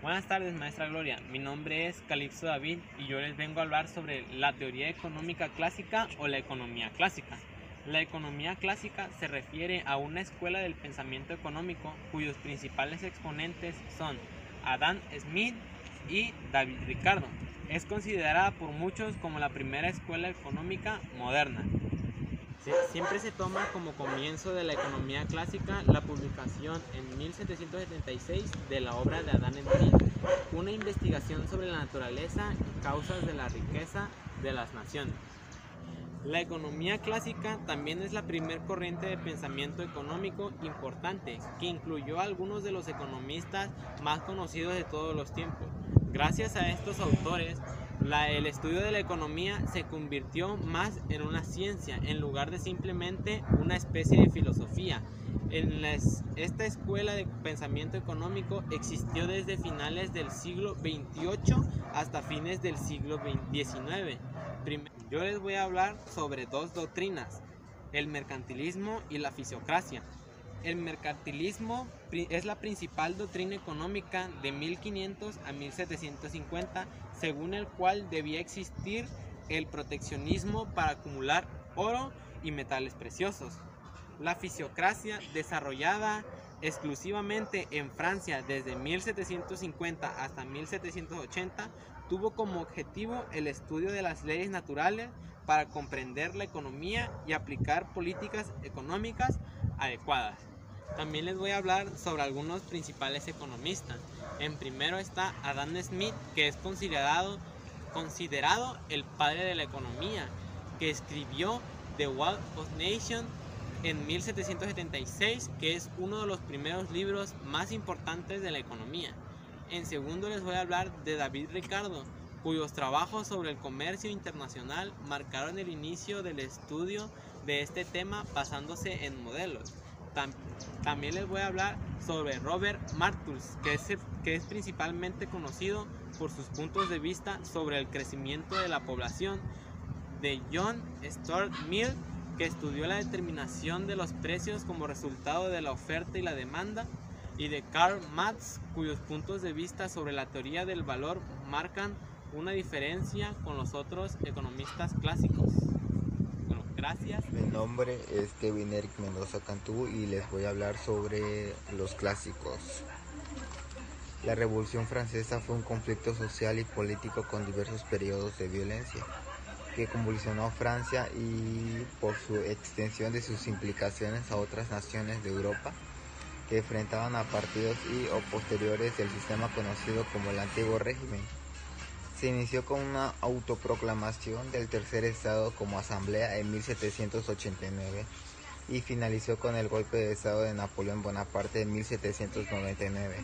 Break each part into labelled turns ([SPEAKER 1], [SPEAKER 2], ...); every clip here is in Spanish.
[SPEAKER 1] Buenas tardes, maestra Gloria. Mi nombre es Calixto David y yo les vengo a hablar sobre la teoría económica clásica o la economía clásica. La economía clásica se refiere a una escuela del pensamiento económico cuyos principales exponentes son Adam Smith y David Ricardo. Es considerada por muchos como la primera escuela económica moderna. Siempre se toma como comienzo de la economía clásica la publicación en 1776 de la obra de Adam Smith, una investigación sobre la naturaleza y causas de la riqueza de las naciones. La economía clásica también es la primer corriente de pensamiento económico importante que incluyó a algunos de los economistas más conocidos de todos los tiempos. Gracias a estos autores, el estudio de la economía se convirtió más en una ciencia en lugar de simplemente una especie de filosofía. Esta escuela de pensamiento económico existió desde finales del siglo XXVIII hasta fines del siglo XIX. Yo les voy a hablar sobre dos doctrinas, el mercantilismo y la fisiocracia. El mercantilismo es la principal doctrina económica de 1500 a 1750, según el cual debía existir el proteccionismo para acumular oro y metales preciosos. La fisiocracia, desarrollada exclusivamente en Francia desde 1750 hasta 1780, tuvo como objetivo el estudio de las leyes naturales para comprender la economía y aplicar políticas económicas adecuadas. También les voy a hablar sobre algunos principales economistas. En primero está Adam Smith, que es considerado el padre de la economía, que escribió The Wealth of Nations en 1776, que es uno de los primeros libros más importantes de la economía. En segundo les voy a hablar de David Ricardo, cuyos trabajos sobre el comercio internacional marcaron el inicio del estudio de este tema basándose en modelos. También les voy a hablar sobre Robert Malthus, que es principalmente conocido por sus puntos de vista sobre el crecimiento de la población, de John Stuart Mill, que estudió la determinación de los precios como resultado de la oferta y la demanda, y de Karl Marx, cuyos puntos de vista sobre la teoría del valor marcan una diferencia con los otros economistas clásicos. Bueno, gracias.
[SPEAKER 2] Mi nombre es Kevin Eric Mendoza Cantú y les voy a hablar sobre los clásicos. La Revolución Francesa fue un conflicto social y político con diversos periodos de violencia que convulsionó a Francia y por su extensión de sus implicaciones a otras naciones de Europa que enfrentaban a partidos y o posteriores del sistema conocido como el Antiguo Régimen. Se inició con una autoproclamación del Tercer Estado como Asamblea en 1789 y finalizó con el golpe de Estado de Napoleón Bonaparte en 1799.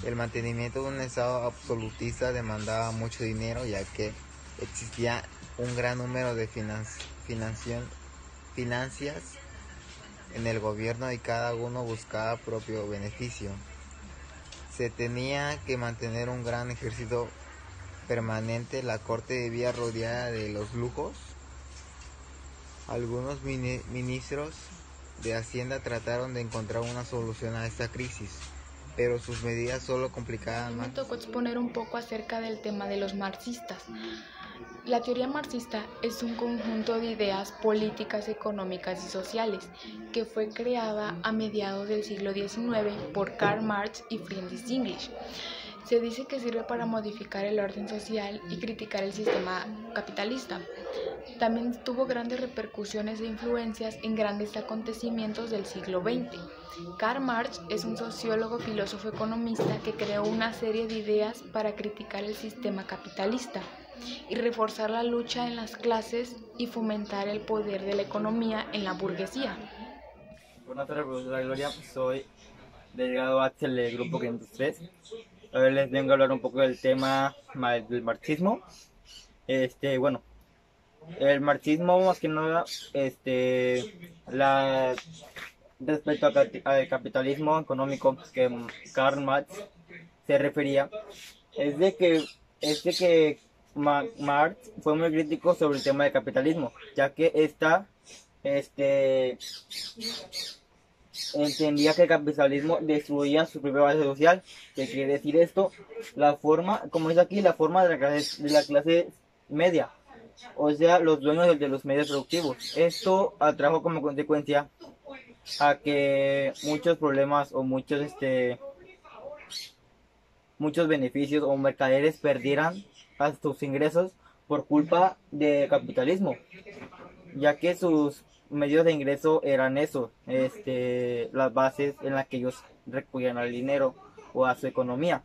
[SPEAKER 2] El mantenimiento de un Estado absolutista demandaba mucho dinero, ya que existía un gran número de financias en el gobierno y cada uno buscaba propio beneficio. Se tenía que mantener un gran ejército permanente, la corte vivía rodeada de los lujos. Algunos ministros de Hacienda trataron de encontrar una solución a esta crisis, pero sus medidas solo complicaban más.
[SPEAKER 3] Me tocó exponer un poco acerca del tema de los marxistas. La teoría marxista es un conjunto de ideas políticas, económicas y sociales que fue creada a mediados del siglo XIX por Karl Marx y Friedrich Engels. Se dice que sirve para modificar el orden social y criticar el sistema capitalista. También tuvo grandes repercusiones e influencias en grandes acontecimientos del siglo XX. Karl Marx es un sociólogo, filósofo, economista que creó una serie de ideas para criticar el sistema capitalista y reforzar la lucha en las clases y fomentar el poder de la economía en la burguesía.
[SPEAKER 4] Buenas tardes, profesora Gloria. Soy delegado Axel del grupo 503. A ver, les vengo a hablar un poco del tema del marxismo. Bueno, el marxismo más que nada, respecto al capitalismo económico que Karl Marx se refería, es de que Marx fue muy crítico sobre el tema del capitalismo, ya que entendía que el capitalismo destruía su propia base social. ¿Qué quiere decir esto? La forma, como es aquí, la forma de la clase media, o sea, los dueños de los medios productivos. Esto atrajo como consecuencia a que muchos problemas o muchos beneficios o mercaderes perdieran a sus ingresos por culpa del capitalismo, ya que sus medios de ingreso eran eso, las bases en las que ellos recurrían al dinero o a su economía.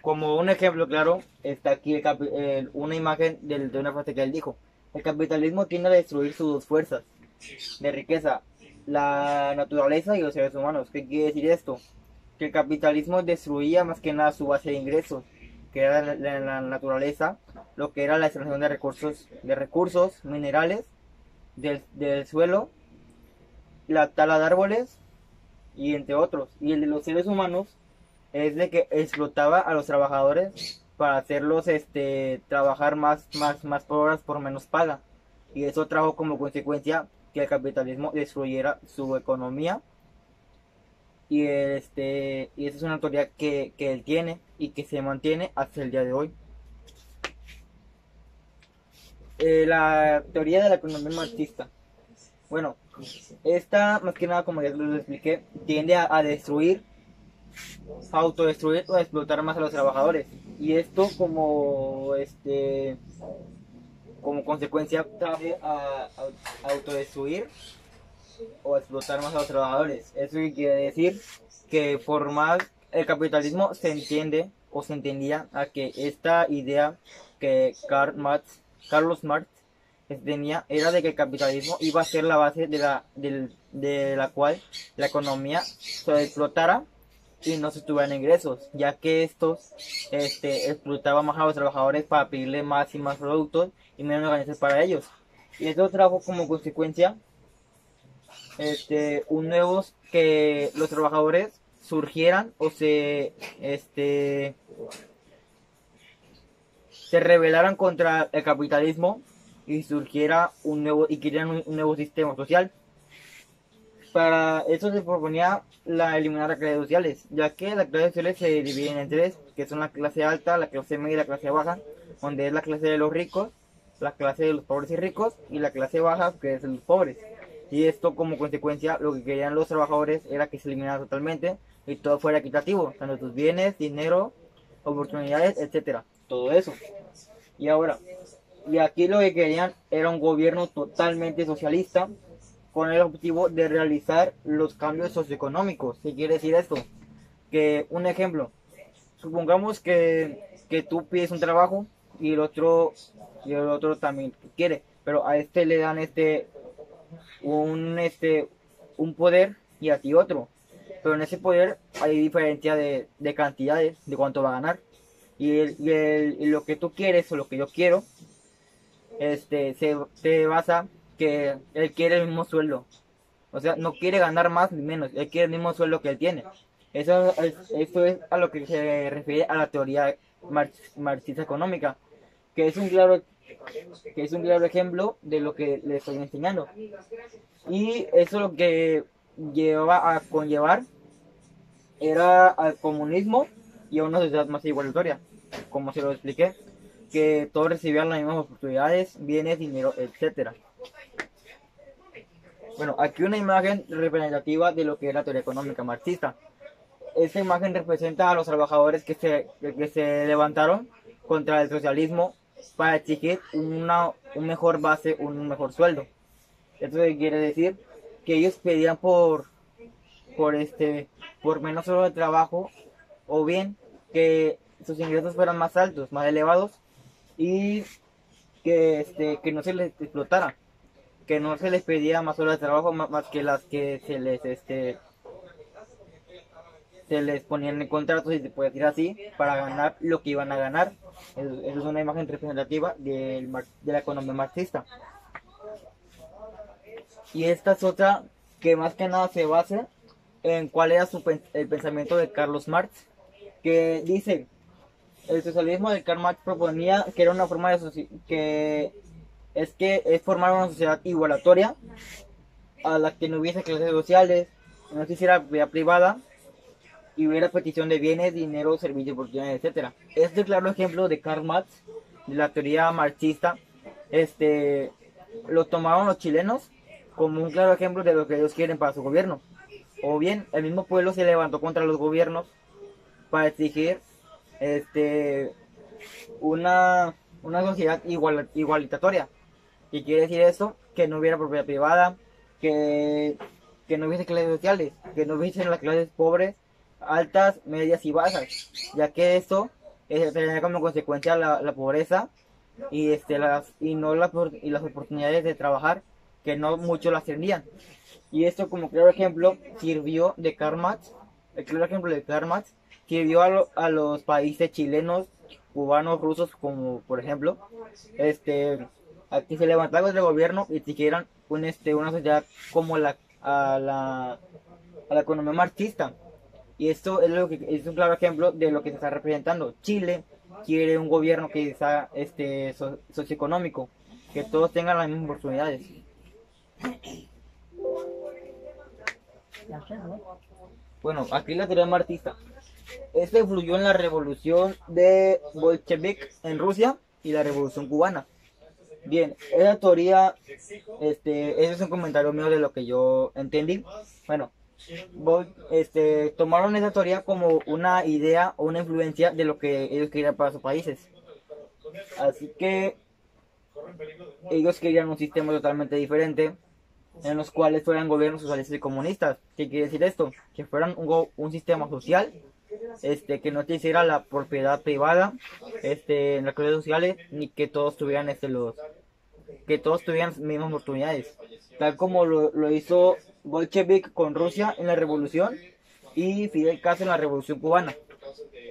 [SPEAKER 4] Como un ejemplo claro, está aquí una imagen de una frase que él dijo: el capitalismo tiende a destruir sus dos fuerzas de riqueza, la naturaleza y los seres humanos. ¿Qué quiere decir esto? Que el capitalismo destruía más que nada su base de ingresos, que era la naturaleza, lo que era la extracción de recursos minerales del suelo, la tala de árboles y entre otros. Y el de los seres humanos es de que explotaba a los trabajadores para hacerlos trabajar más por horas por menos paga. Y eso trajo como consecuencia que el capitalismo destruyera su economía. Y esa es una teoría que él tiene y que se mantiene hasta el día de hoy. La teoría de la economía marxista. Bueno, esta más que nada, como ya les expliqué, tiende a destruir, a autodestruir o a explotar más a los trabajadores. Y esto como consecuencia trae a autodestruir o explotar más a los trabajadores. Eso quiere decir que por más el capitalismo se entiende o se entendía a que esta idea que Carlos Marx tenía era de que el capitalismo iba a ser la base de la cual la economía se explotara y no se tuvieran ingresos, ya que estos explotaban más a los trabajadores para pedirle más y más productos y menos ganancias para ellos. Y esto trajo como consecuencia que los trabajadores surgieran o se rebelaran contra el capitalismo y surgiera querían un nuevo sistema social. Para eso se proponía eliminar las clases sociales, ya que las clases sociales se dividen en tres, que son la clase alta, la clase media y la clase baja, donde es la clase de los ricos, la clase de los pobres y ricos, y la clase baja, que es de los pobres. Y esto como consecuencia, lo que querían los trabajadores era que se eliminara totalmente y todo fuera equitativo, tanto tus bienes, dinero, oportunidades, etcétera, todo eso. Y aquí lo que querían era un gobierno totalmente socialista, con el objetivo de realizar los cambios socioeconómicos. ¿Qué quiere decir esto? Que un ejemplo, supongamos que tú pides un trabajo y el otro también quiere, pero a le dan un poder y a ti otro, pero en ese poder hay diferencia de cantidades, de cuánto va a ganar, y lo que tú quieres o lo que yo quiero se basa que él quiere el mismo sueldo, o sea, no quiere ganar más ni menos, él quiere el mismo sueldo que él tiene. Eso es a lo que se refiere a la teoría marxista económica, que es un claro ejemplo de lo que les estoy enseñando. Y eso lo que llevaba a conllevar era al comunismo y a una sociedad más igualitaria, como se lo expliqué, que todos recibían las mismas oportunidades, bienes, dinero, etcétera. Bueno, aquí una imagen representativa de lo que es la teoría económica marxista. Esta imagen representa a los trabajadores que se levantaron contra el socialismo para exigir un mejor base, un mejor sueldo. Esto quiere decir que ellos pedían por menos horas de trabajo, o bien que sus ingresos fueran más altos, más elevados, y que no se les explotara, que no se les pedía más horas de trabajo más que las que se les ponían en contratos, y se puede decir así, para ganar lo que iban a ganar. Eso es una imagen representativa de la economía marxista. Y esta es otra que más que nada se basa en cuál era el pensamiento de Carlos Marx, que dice: el socialismo de Karl Marx proponía que era una forma de es formar una sociedad igualatoria a la que no hubiese clases sociales, no se hiciera propiedad privada y hubiera petición de bienes, dinero, servicios, oportunidades, etcétera. Este claro ejemplo de Karl Marx, de la teoría marxista, lo tomaron los chilenos como un claro ejemplo de lo que ellos quieren para su gobierno. O bien, el mismo pueblo se levantó contra los gobiernos para exigir una sociedad igualitatoria. ¿Y quiere decir esto? Que no hubiera propiedad privada, que no hubiese clases sociales, que no hubiesen las clases pobres, altas, medias y bajas, ya que esto tenía como consecuencia la pobreza y las oportunidades de trabajar, que no muchos las tendrían. Y esto como claro ejemplo sirvió de Karl Marx, el claro ejemplo de Karl Marx sirvió a los países chilenos, cubanos, rusos, como por ejemplo, aquí se levantaron del gobierno y siguieran una sociedad como a la economía marxista. Y esto es un claro ejemplo de lo que se está representando. Chile quiere un gobierno que sea socioeconómico, que todos tengan las mismas oportunidades. Bueno, aquí la teoría marxista. Este influyó en la revolución de bolchevique en Rusia y la revolución cubana. Bien, esa teoría, ese es un comentario mío de lo que yo entendí. Bueno, tomaron esa teoría como una idea o una influencia de lo que ellos querían para sus países. Así que ellos querían un sistema totalmente diferente, en los cuales fueran gobiernos socialistas y comunistas. ¿Qué quiere decir esto? Que fueran un sistema social, que no te hiciera la propiedad privada, en las clases sociales, ni que todos tuvieran que todos tuvieran las mismas oportunidades, tal como lo hizo Bolshevik con Rusia en la revolución y Fidel Castro en la revolución cubana.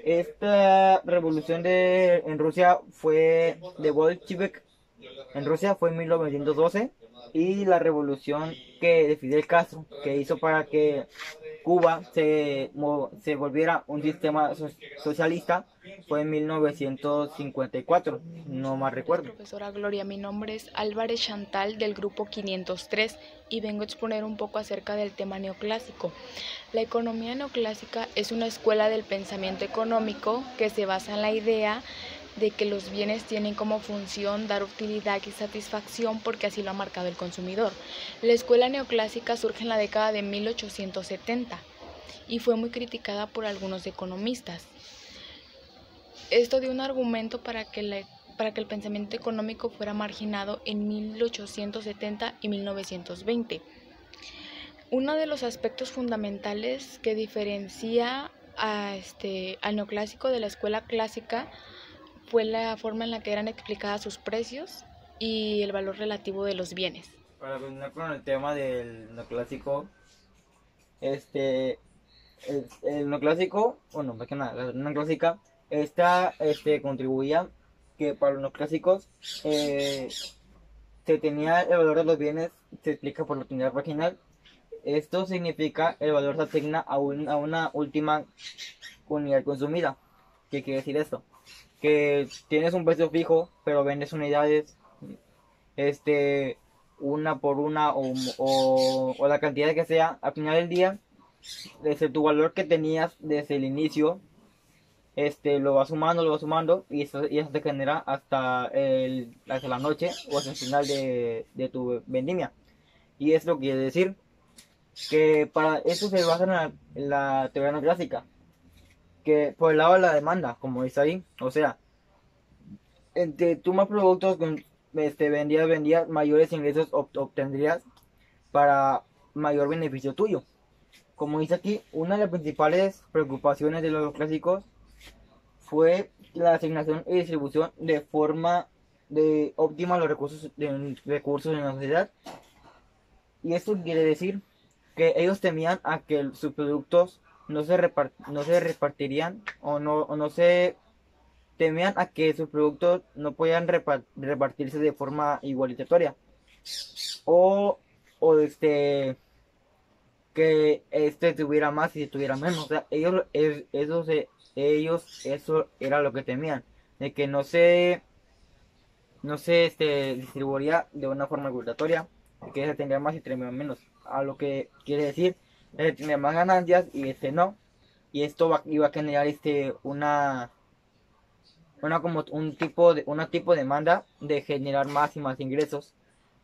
[SPEAKER 4] Esta revolución en Rusia fue de Bolshevik en Rusia fue en 1912 y la revolución de Fidel Castro que hizo para que Cuba se volviera un sistema socialista fue en 1954, no más recuerdo.
[SPEAKER 3] Profesora Gloria, mi nombre es Álvarez Chantal del grupo 503 y vengo a exponer un poco acerca del tema neoclásico. La economía neoclásica es una escuela del pensamiento económico que se basa en la idea de que los bienes tienen como función dar utilidad y satisfacción porque así lo ha marcado el consumidor. La escuela neoclásica surge en la década de 1870 y fue muy criticada por algunos economistas. Esto dio un argumento para que el pensamiento económico fuera marginado en 1870 y 1920. Uno de los aspectos fundamentales que diferencia al neoclásico de la escuela clásica fue la forma en la que eran explicadas sus precios y el valor relativo de los bienes.
[SPEAKER 4] Para continuar con el tema del neoclásico, el neoclásico, bueno, más que nada, la neoclásica, contribuía que para los neoclásicos se tenía el valor de los bienes, se explica por la unidad marginal. Esto significa el valor se asigna a una última unidad consumida. ¿Qué quiere decir esto? Que tienes un precio fijo, pero vendes unidades, una por una o la cantidad que sea, al final del día, desde tu valor que tenías desde el inicio, lo vas sumando y eso te genera hasta la noche o hasta el final de tu vendimia. Y esto quiere decir que para eso se basa en la teoría neoclásica, que por el lado de la demanda, como dice ahí, o sea, entre tú más productos vendías, mayores ingresos obtendrías para mayor beneficio tuyo. Como dice aquí, una de las principales preocupaciones de los clásicos fue la asignación y distribución de forma óptima de recursos en la sociedad. Y esto quiere decir que ellos temían a que sus productos no se repartirían temían a que sus productos no podían repartirse de forma igualitatoria o que tuviera más y tuviera menos. O sea, ellos eso era lo que temían, de que no se distribuiría de una forma igualitatoria, que se tendría más y tendría menos. a lo que quiere decir, tener más ganancias y no. Y esto iba a generar una como una tipo de demanda de generar más y más ingresos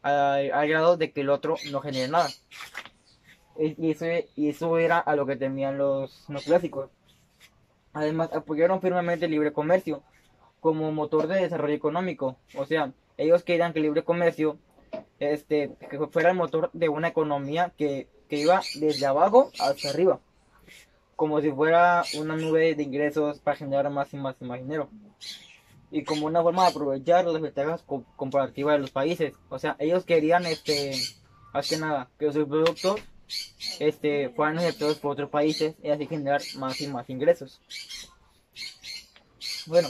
[SPEAKER 4] al grado de que el otro no genere nada. Y eso era a lo que temían los clásicos. Además, apoyaron firmemente el libre comercio como motor de desarrollo económico. O sea, ellos querían que el libre comercio que fuera el motor de una economía que iba desde abajo hacia arriba, como si fuera una nube de ingresos para generar más y más y más dinero. Y como una forma de aprovechar las ventajas comparativas de los países. O sea, ellos querían, más que nada, que sus productos fueran aceptados por otros países y así generar más y más ingresos. Bueno,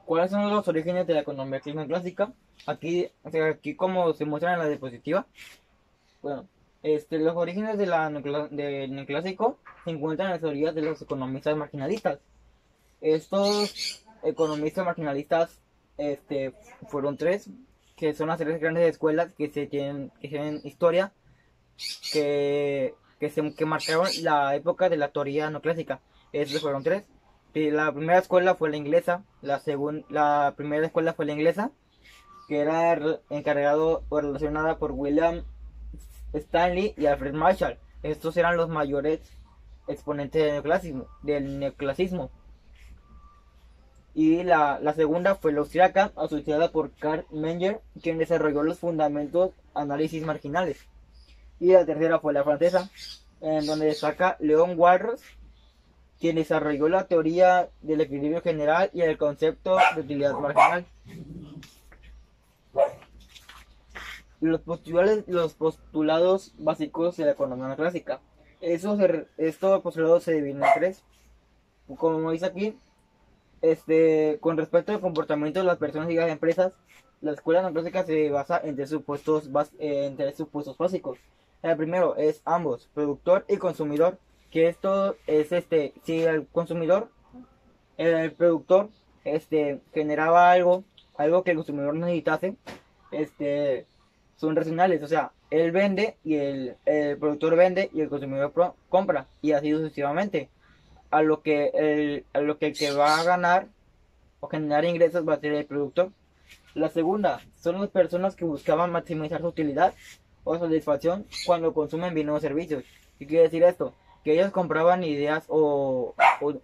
[SPEAKER 4] ¿cuáles son los orígenes de la economía clásica? Aquí como se muestra en la diapositiva, bueno, los orígenes del neoclásico se encuentran en las teorías de los economistas marginalistas. Estos economistas marginalistas fueron tres, que son las tres grandes escuelas que tienen historia, que marcaron la época de la teoría neoclásica. Estos fueron tres. La primera escuela fue la inglesa, la primera escuela fue la inglesa, que era encargado o relacionada por William Stanley y Alfred Marshall. Estos eran los mayores exponentes del neoclasismo. Y la segunda fue la austriaca, asociada por Karl Menger, quien desarrolló los fundamentos análisis marginales. Y la tercera fue la francesa, en donde destaca Leon Walras, quien desarrolló la teoría del equilibrio general y el concepto de utilidad marginal. Los postulados básicos de la economía clásica. Estos postulados se dividen en tres. Como dice aquí, con respecto al comportamiento de las personas y las empresas, la escuela neoclásica se basa en tres supuestos básicos. El primero es ambos, productor y consumidor, que esto es si el consumidor, el productor, generaba algo que el consumidor necesitase, son racionales, o sea, él vende y el productor vende y el consumidor compra, y así sucesivamente. A lo que el que va a ganar o generar ingresos va a ser el productor. La segunda son las personas que buscaban maximizar su utilidad o satisfacción cuando consumen bienes o servicios. ¿Qué quiere decir esto? Que ellos compraban ideas o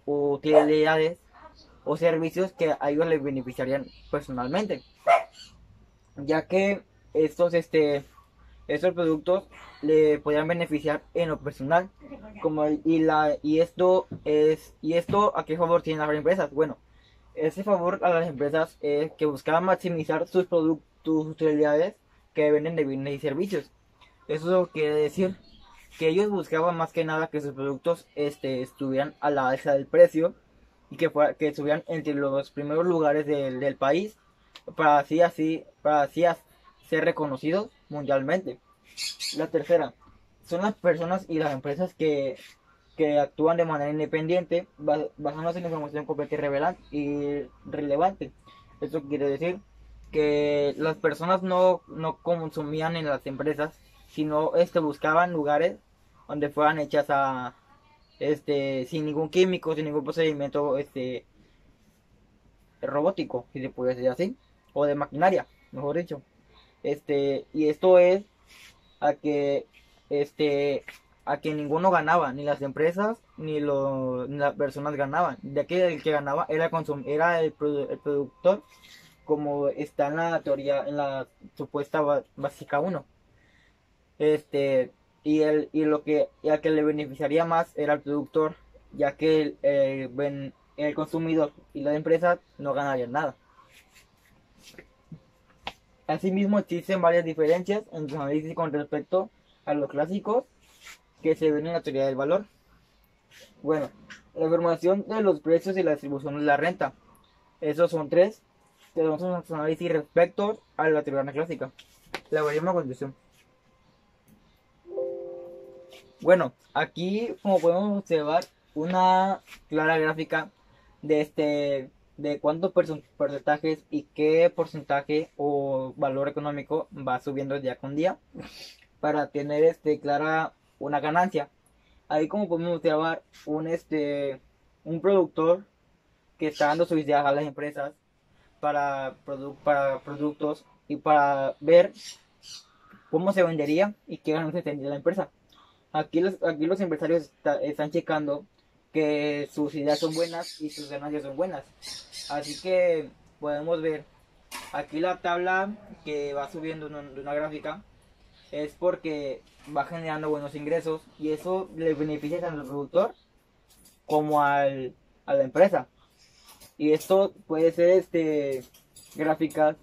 [SPEAKER 4] utilidades o servicios que a ellos les beneficiarían personalmente, ya que estos productos le podían beneficiar en lo personal, y esto a qué favor tienen las empresas. Bueno, ese favor a las empresas es que buscaban maximizar sus utilidades que venden de bienes y servicios. Eso quiere decir que ellos buscaban más que nada que sus productos estuvieran a la alza del precio y que estuvieran entre los primeros lugares del país para así ser reconocidos mundialmente. La tercera son las personas y las empresas que actúan de manera independiente basándose en información completa y relevante. Esto quiere decir que las personas no consumían en las empresas, sino buscaban lugares donde fueran hechas sin ningún químico, sin ningún procedimiento robótico, si se puede decir así, o de maquinaria, mejor dicho. Y esto es a que ninguno ganaba, ni las empresas ni las personas ganaban, ya que el que ganaba era el productor, como está en la teoría, en la supuesta básica 1. Y al que le beneficiaría más era el productor, ya que el consumidor y las empresas no ganarían nada. Asimismo, existen varias diferencias en su análisis con respecto a los clásicos que se ven en la teoría del valor. Bueno, la formación de los precios y la distribución de la renta. Esos son tres. Tenemos un análisis respecto a la teoría clásica. La veremos a continuación. Bueno, aquí como podemos observar una clara gráfica de cuántos porcentajes y qué porcentaje o valor económico va subiendo día con día. para tener clara una ganancia. Ahí como podemos observar un productor que está dando sus ideas a las empresas para productos y para ver cómo se vendería y qué ganancias tendría la empresa. Aquí los empresarios están checando que sus ideas son buenas y sus ganancias son buenas. Así que podemos ver aquí la tabla que va subiendo de una gráfica es porque va generando buenos ingresos y eso le beneficia tanto al productor como a la empresa. Y esto puede ser gráficas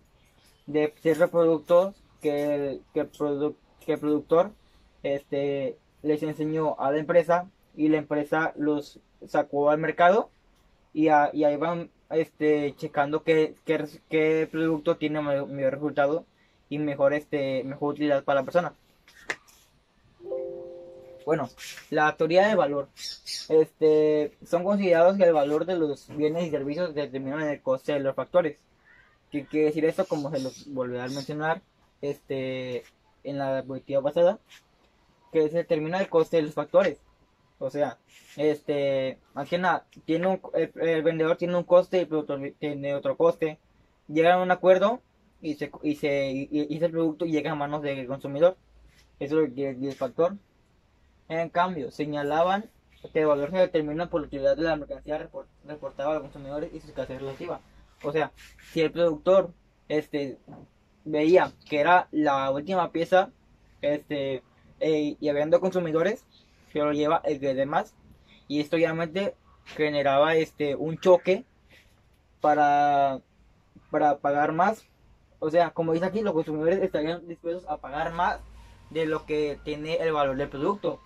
[SPEAKER 4] de ciertos productos que el productor les enseñó a la empresa y la empresa los sacó al mercado y ahí van checando qué producto tiene mayor resultado y mejor utilidad para la persona. Bueno, la teoría del valor. Son considerados que el valor de los bienes y servicios determinan el coste de los factores. ¿Qué quiere decir esto? Como se los volví a mencionar en la diapositiva pasada, que se determina el coste de los factores. O sea, aquí nada, el vendedor tiene un coste y el productor tiene otro coste. Llegan a un acuerdo y ese producto llega a manos del consumidor. Eso es lo que el factor. En cambio, señalaban que el valor se determina por la utilidad de la mercancía reportada a los consumidores y su escasez relativa. O sea, si el productor veía que era la última pieza y habiendo consumidores, se lo lleva el de demás. Y esto obviamente generaba un choque para pagar más. O sea, como dice aquí, los consumidores estarían dispuestos a pagar más de lo que tiene el valor del producto.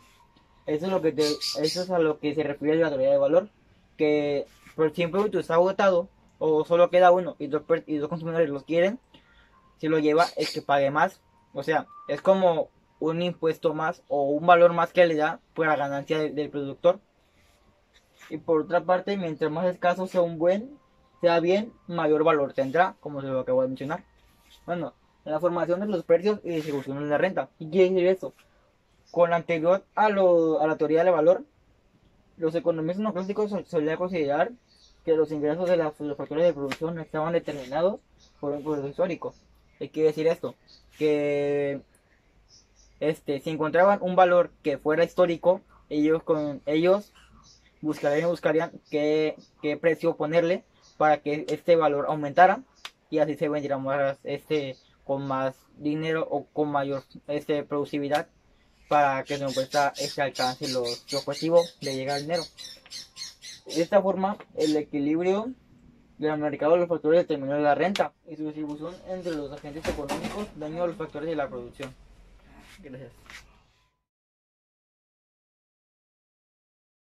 [SPEAKER 4] Eso es a lo que se refiere la teoría del valor, que por si un producto está agotado o solo queda uno y dos consumidores los quieren, si lo lleva el que pague más. O sea, es como un impuesto más o un valor más que le da por la ganancia del productor. Y por otra parte, mientras más escaso sea bien, mayor valor tendrá, como se lo acabo de mencionar. Bueno, la formación de los precios y distribución de la renta. ¿Qué quiere decir eso? Con la anterior a la teoría del valor, los economistas no clásicos solían considerar que los ingresos de los factores de producción estaban determinados por un proceso histórico. ¿Qué quiere decir esto? Que si encontraban un valor que fuera histórico, ellos buscarían qué precio ponerle para que este valor aumentara y así se vendiera más con más dinero o con mayor productividad para que la empresa alcance su objetivo de llegar al dinero. De esta forma, el equilibrio del mercado de los factores determinó la renta y su distribución entre los agentes económicos dañó a los factores de la producción. Gracias.